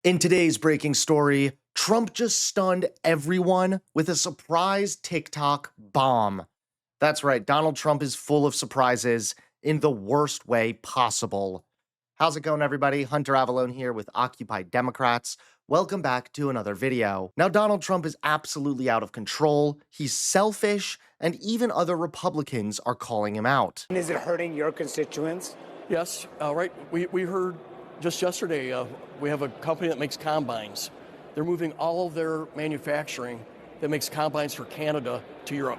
In today's breaking story, Trump just stunned everyone with a surprise TikTok bomb. That's right, Donald Trump is full of surprises in the worst way possible. How's it going, everybody? Hunter Avalone here with Occupy Democrats. Welcome back to another video. Now, Donald Trump is absolutely out of control. He's selfish, and even other Republicans are calling him out. Is it hurting your constituents? Yes, right. We heard just yesterday, we have a company that makes combines. They're moving all of their manufacturing that makes combines for Canada to Europe.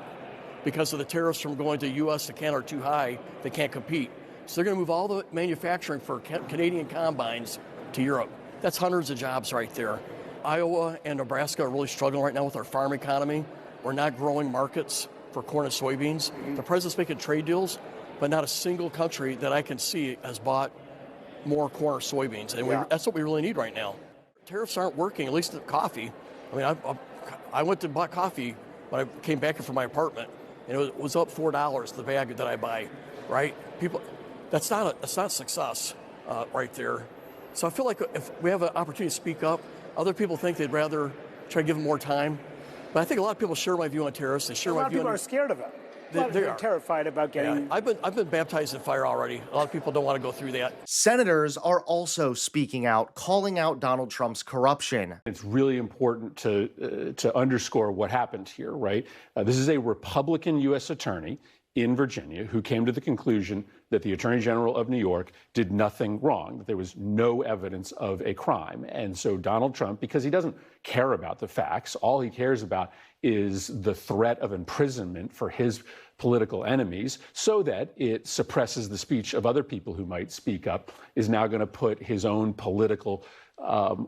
Because of the tariffs from going to U.S. to Canada are too high, they can't compete. So they're going to move all the manufacturing for Canadian combines to Europe. That's hundreds of jobs right there. Iowa and Nebraska are really struggling right now with our farm economy. We're not growing markets for corn and soybeans. The president's making trade deals, but not a single country that I can see has bought more corn or soybeans. And that's what we really need right now. Tariffs aren't working, at least the coffee. I mean, I went to buy coffee when I came back from my apartment, and it was up $4, the bag that I buy, right? People, that's not success right there. So I feel like if we have an opportunity to speak up, other people think they'd rather try to give them more time. But I think a lot of people share my view on tariffs. They share my view. A lot of people are scared of it. They're terrified about getting. Yeah, I've been baptized in fire already. A lot of people don't want to go through that. Senators are also speaking out, calling out Donald Trump's corruption. It's really important to underscore what happened here, right? This is a Republican U.S. attorney in Virginia who came to the conclusion that the Attorney General of New York did nothing wrong, that there was no evidence of a crime. And so Donald Trump, because he doesn't care about the facts, all he cares about is the threat of imprisonment for his political enemies so that it suppresses the speech of other people who might speak up, is now going to put his own political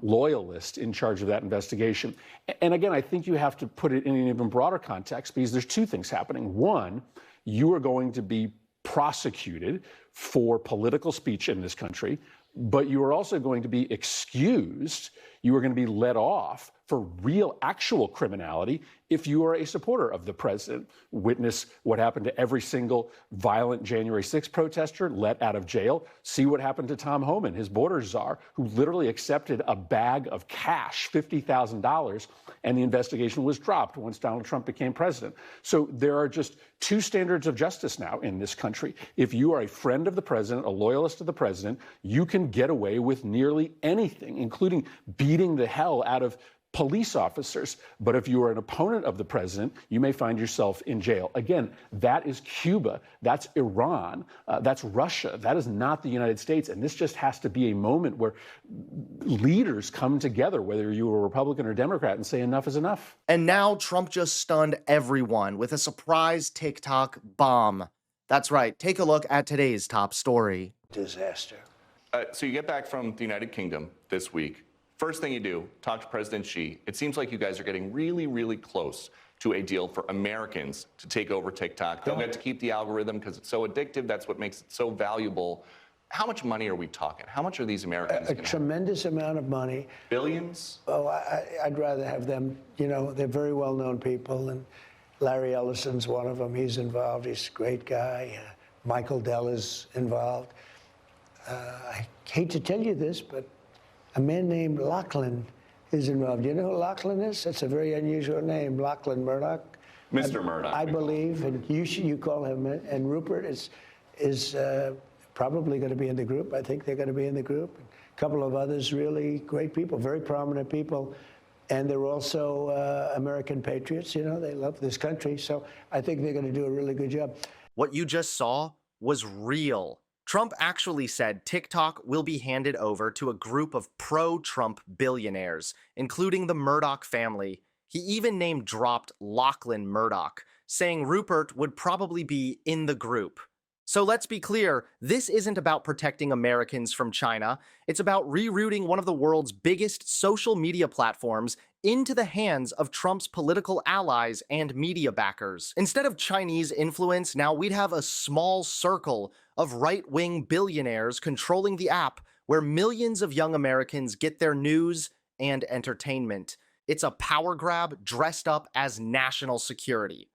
loyalist in charge of that investigation. And again, I think you have to put it in an even broader context because there's two things happening. One, you are going to be prosecuted for political speech in this country, but you are also going to be excused. You are going to be let off for real, actual criminality if you are a supporter of the president. Witness what happened to every single violent January 6th protester let out of jail. See what happened to Tom Homan, his border czar, who literally accepted a bag of cash, $50,000, and the investigation was dropped once Donald Trump became president. So there are just two standards of justice now in this country. If you are a friend of the president, a loyalist of the president, you can get away with nearly anything, including beating the hell out of police officers. But if you are an opponent of the president, you may find yourself in jail. Again, that is Cuba. That's Iran. That's Russia. That is not the United States. And this just has to be a moment where leaders come together, whether you are Republican or Democrat, and say enough is enough. And now Trump just stunned everyone with a surprise TikTok bomb. That's right. Take a look at today's top story. Disaster. So you get back from the United Kingdom this week. First thing you do, talk to President Xi. It seems like you guys are getting really, really close to a deal for Americans to take over TikTok. They'll get to keep the algorithm because it's so addictive. That's what makes it so valuable. How much money are we talking? How much are these Americans A tremendous amount of money. Billions? Oh, I'd rather have them, you know, they're very well-known people, and Larry Ellison's one of them. He's involved. He's a great guy. Michael Dell is involved. I hate to tell you this, but a man named Lachlan is involved. You know who Lachlan is? That's a very unusual name, Lachlan Murdoch. Mr. Murdoch. I believe, and you call him, and Rupert is probably going to be in the group. I think they're going to be in the group. A couple of others, really great people, very prominent people, and they're also American patriots. You know, they love this country, so I think they're going to do a really good job. What you just saw was real. Trump actually said TikTok will be handed over to a group of pro-Trump billionaires, including the Murdoch family. He even name-dropped Lachlan Murdoch, saying Rupert would probably be in the group. So let's be clear, this isn't about protecting Americans from China. It's about rerouting one of the world's biggest social media platforms into the hands of Trump's political allies and media backers. Instead of Chinese influence, now we'd have a small circle of right-wing billionaires controlling the app where millions of young Americans get their news and entertainment. It's a power grab dressed up as national security.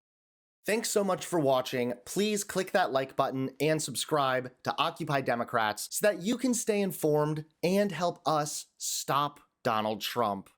Thanks so much for watching. Please click that like button and subscribe to Occupy Democrats so that you can stay informed and help us stop Donald Trump.